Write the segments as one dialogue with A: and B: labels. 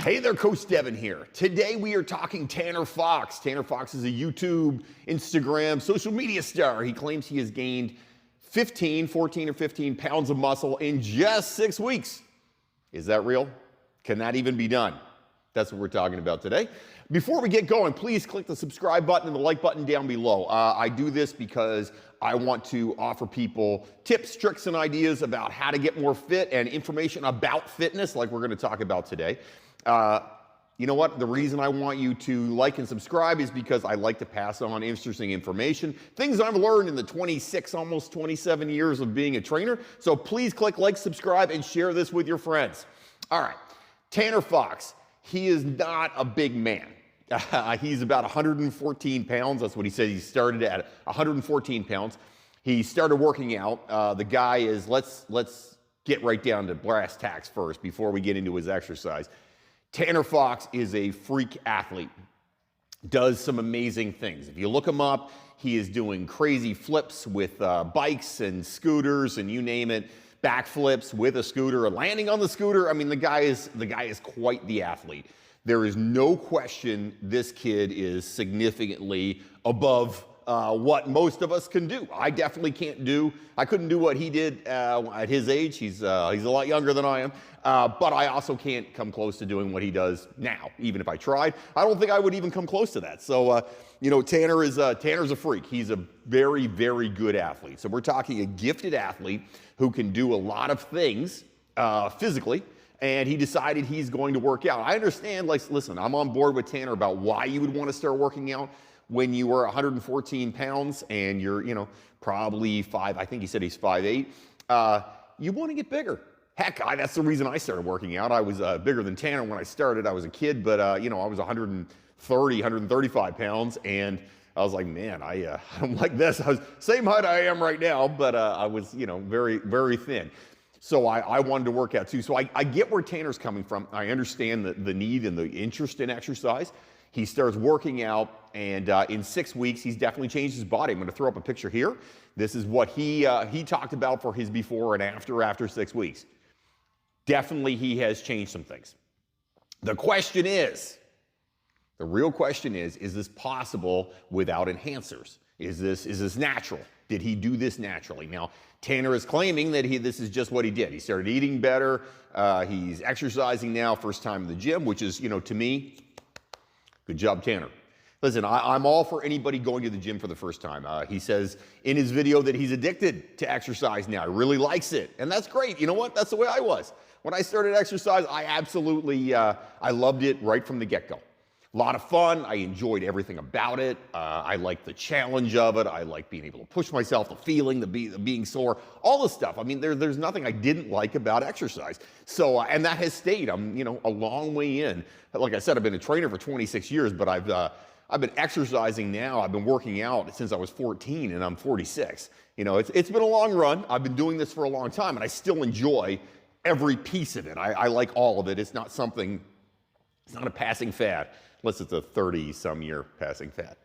A: Hey there, Coach Devin here. Today we are talking Tanner Fox. Tanner Fox is a YouTube, Instagram, social media star. He claims he has gained 14 or 15 pounds of muscle in just 6 weeks. Is that real? Can that even be done? That's what we're talking about today. Before we get going, please click the subscribe button and the like button down below. I do this because I want to offer people tips, tricks, and ideas about how to get more fit and information about fitness like we're going to talk about today. You know what? The reason I want you to like and subscribe is because I like to pass on interesting information, things I've learned in the 26, almost 27 years of being a trainer. So please click like, subscribe, and share this with your friends. All right, Tanner Fox, he is not a big man. He's about 114 pounds. That's what he said. He started at 114 pounds. He started working out. The guy is, let's get right down to brass tacks first before we get into his exercise. Tanner Fox is a freak athlete, does some amazing things. If you look him up, he is doing crazy flips with bikes and scooters and you name it, backflips with a scooter, landing on the scooter. I mean, the guy is quite the athlete. There is no question this kid is significantly above what most of us can do. I definitely I couldn't do what he did at his age. He's a lot younger than I am, but I also can't come close to doing what he does now. Even if I tried, I don't think I would even come close to that. So, you know, Tanner's a freak. He's a very, very good athlete. So we're talking a gifted athlete who can do a lot of things physically, and he decided he's going to work out. I understand, like, listen, I'm on board with Tanner about why you would want to start working out when you were 114 pounds and you're, you know, probably I think he said he's 5'8". You want to get bigger. Heck, that's the reason I started working out. I was bigger than Tanner when I started. I was a kid, but, you know, I was 135 pounds, and I was like, man, I don't like this. I was same height I am right now, but I was, you know, very, very thin. So I wanted to work out too. So I get where Tanner's coming from. I understand the need and the interest in exercise. He starts working out, and in 6 weeks, he's definitely changed his body. I'm going to throw up a picture here. This is what he talked about for his before and after 6 weeks. Definitely, he has changed some things. The real question is this possible without enhancers? Is this natural? Did he do this naturally? Now, Tanner is claiming that this is just what he did. He started eating better. He's exercising now, first time in the gym, which is, you know, to me, good job, Tanner. Listen, I'm all for anybody going to the gym for the first time. He says in his video that he's addicted to exercise now. He really likes it, and that's great. You know what? That's the way I was. When I started exercise, I absolutely, I loved it right from the get-go. A lot of fun. I enjoyed everything about it. I liked the challenge of it. I liked being able to push myself, the feeling, the being sore, all the stuff. I mean, there's nothing I didn't like about exercise. So, and that has stayed. I'm, you know, a long way in. Like I said, I've been a trainer for 26 years, but I've been exercising now. I've been working out since I was 14, and I'm 46. You know, it's been a long run. I've been doing this for a long time, and I still enjoy every piece of it. I like all of it. It's not a passing fad. Unless it's a 30-some year passing fad.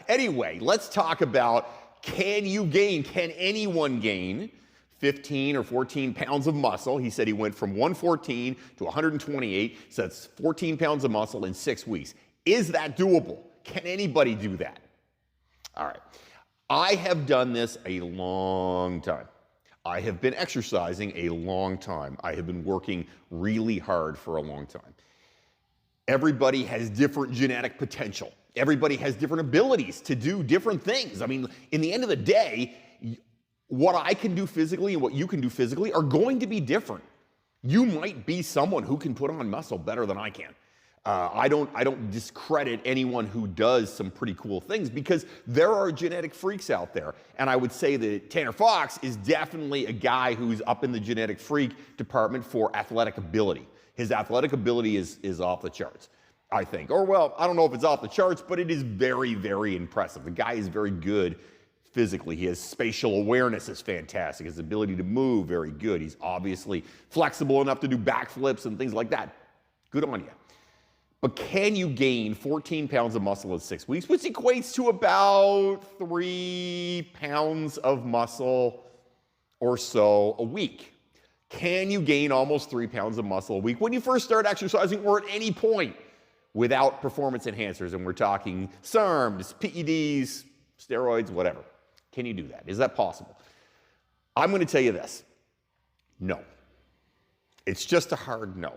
A: Anyway, let's talk about can anyone gain 15 or 14 pounds of muscle? He said he went from 114 to 128, so that's 14 pounds of muscle in 6 weeks. Is that doable? Can anybody do that? All right. I have done this a long time. I have been exercising a long time. I have been working really hard for a long time. Everybody has different genetic potential. Everybody has different abilities to do different things. I mean, in the end of the day, what I can do physically and what you can do physically are going to be different. You might be someone who can put on muscle better than I can. I don't discredit anyone who does some pretty cool things because there are genetic freaks out there. And I would say that Tanner Fox is definitely a guy who's up in the genetic freak department for athletic ability. His athletic ability is off the charts, I think. Or, well, I don't know if it's off the charts, but it is very, very impressive. The guy is very good physically. His spatial awareness is fantastic. His ability to move, very good. He's obviously flexible enough to do backflips and things like that. Good on you. But can you gain 14 pounds of muscle in 6 weeks, which equates to about 3 pounds of muscle or so a week? Can you gain almost 3 pounds of muscle a week when you first start exercising or at any point without performance enhancers? And we're talking SERMs, PEDs, steroids, whatever. Can you do that? Is that possible? I'm going to tell you this. No. It's just a hard no.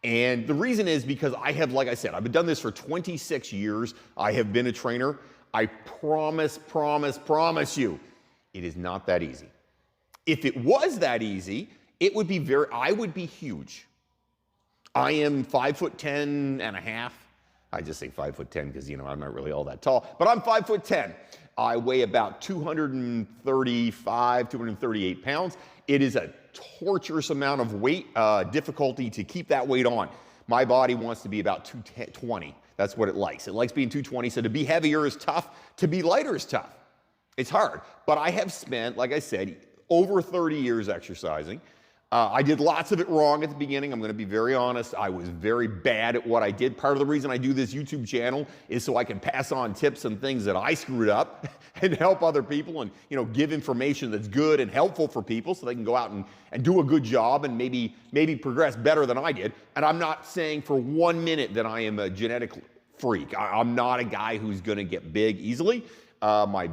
A: And the reason is because I have, like I said, I've done this for 26 years. I have been a trainer. I promise you, it is not that easy. If it was that easy, it would be I would be huge. I am 5'10" and a half. I just say 5'10" because, I'm not really all that tall, but I'm 5'10". I weigh about 235, 238 pounds. It is a torturous amount of weight, difficulty to keep that weight on. My body wants to be about 220. That's what it likes. It likes being 220, so to be heavier is tough. To be lighter is tough. It's hard. But I have spent, like I said, over 30 years exercising. I did lots of it wrong at the beginning. I'm going to be very honest. I was very bad at what I did. Part of the reason I do this YouTube channel is so I can pass on tips and things that I screwed up and help other people and, give information that's good and helpful for people so they can go out and do a good job and maybe progress better than I did. And I'm not saying for 1 minute that I am a genetic freak. I'm not a guy who's going to get big easily. My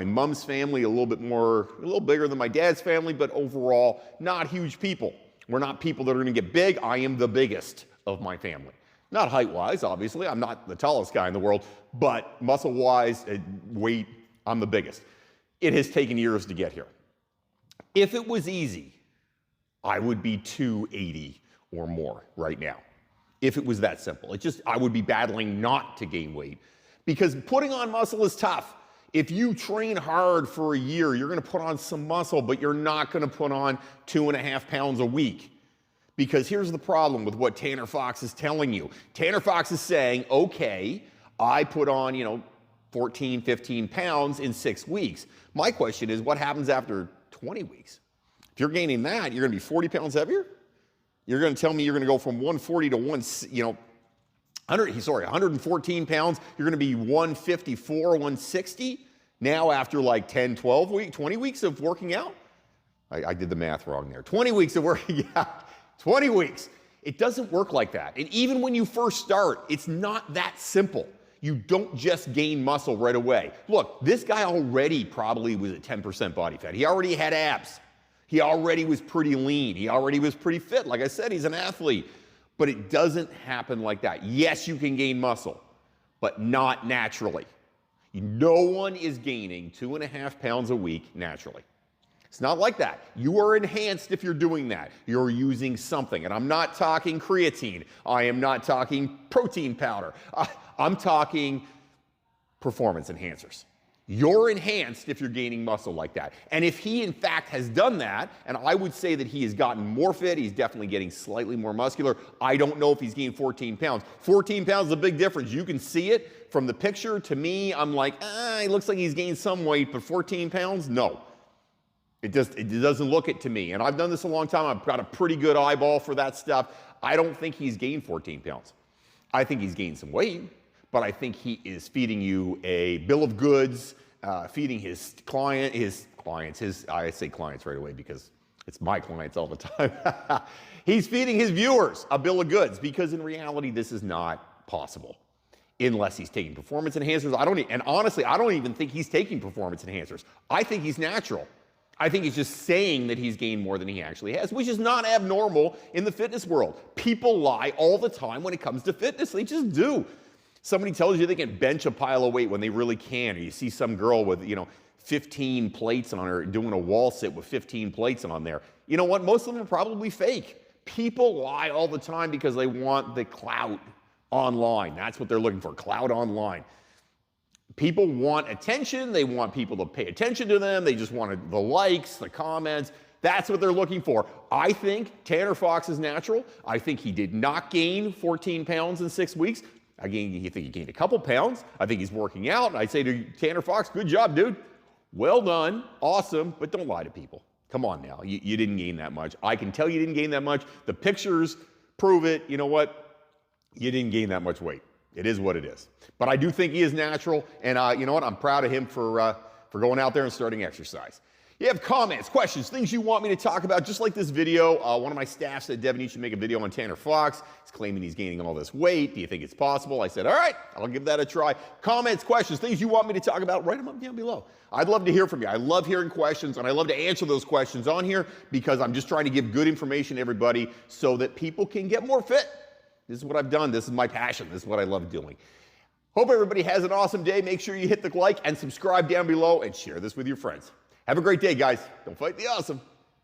A: mom's family, a little bigger than my dad's family, but overall, not huge people. We're not people that are going to get big. I am the biggest of my family. Not height-wise, obviously. I'm not the tallest guy in the world, but muscle-wise, weight, I'm the biggest. It has taken years to get here. If it was easy, I would be 280 or more right now. If it was that simple. I would be battling not to gain weight because putting on muscle is tough. If you train hard for a year, you're going to put on some muscle, but you're not going to put on 2.5 pounds a week. Because here's the problem with what Tanner Fox is telling you. Tanner Fox is saying, okay, I put on, 14, 15 pounds in 6 weeks. My question is, what happens after 20 weeks? If you're gaining that, you're going to be 40 pounds heavier? You're going to tell me you're going to go from 140 to 114 pounds, you're going to be 154, 160 now after like 10, 12 weeks, 20 weeks of working out? I did the math wrong there. 20 weeks of working out. 20 weeks. It doesn't work like that. And even when you first start, it's not that simple. You don't just gain muscle right away. Look, this guy already probably was at 10% body fat. He already had abs. He already was pretty lean. He already was pretty fit. Like I said, he's an athlete. But it doesn't happen like that. Yes, you can gain muscle, but not naturally. No one is gaining 2.5 pounds a week naturally. It's not like that. You are enhanced if you're doing that. You're using something. And I'm not talking creatine. I am not talking protein powder. I'm talking performance enhancers. You're enhanced if you're gaining muscle like that. And if he, in fact, has done that, and I would say that he has gotten more fit, he's definitely getting slightly more muscular. I don't know if he's gained 14 pounds. 14 pounds is a big difference. You can see it from the picture. To me, I'm like, it looks like he's gained some weight, but 14 pounds? No. It doesn't look it to me. And I've done this a long time. I've got a pretty good eyeball for that stuff. I don't think he's gained 14 pounds. I think he's gained some weight. But I think he is feeding you a bill of goods, feeding I say clients right away because it's my clients all the time. He's feeding his viewers a bill of goods because in reality, this is not possible unless he's taking performance enhancers. Honestly, I don't even think he's taking performance enhancers. I think he's natural. I think he's just saying that he's gained more than he actually has, which is not abnormal in the fitness world. People lie all the time when it comes to fitness. They just do. Somebody tells you they can bench a pile of weight when they really can, or you see some girl with, 15 plates on her doing a wall sit with 15 plates on there. You know what? Most of them are probably fake. People lie all the time because they want the clout online. That's what they're looking for, clout online. People want attention. They want people to pay attention to them. They just want the likes, the comments. That's what they're looking for. I think Tanner Fox is natural. I think he did not gain 14 pounds in 6 weeks. I think he gained a couple pounds. I think he's working out. And I say to Tanner Fox, good job, dude. Well done. Awesome. But don't lie to people. Come on now. You didn't gain that much. I can tell you didn't gain that much. The pictures prove it. You know what? You didn't gain that much weight. It is what it is. But I do think he is natural. And you know what? I'm proud of him for going out there and starting exercise. You have comments, questions, things you want me to talk about, just like this video. One of my staff said, Devin, you should make a video on Tanner Fox. He's claiming he's gaining all this weight. Do you think it's possible? I said, all right, I'll give that a try. Comments, questions, things you want me to talk about, write them up down below. I'd love to hear from you. I love hearing questions, and I love to answer those questions on here because I'm just trying to give good information to everybody so that people can get more fit. This is what I've done. This is my passion. This is what I love doing. Hope everybody has an awesome day. Make sure you hit the like and subscribe down below and share this with your friends. Have a great day, guys. Don't fight the awesome.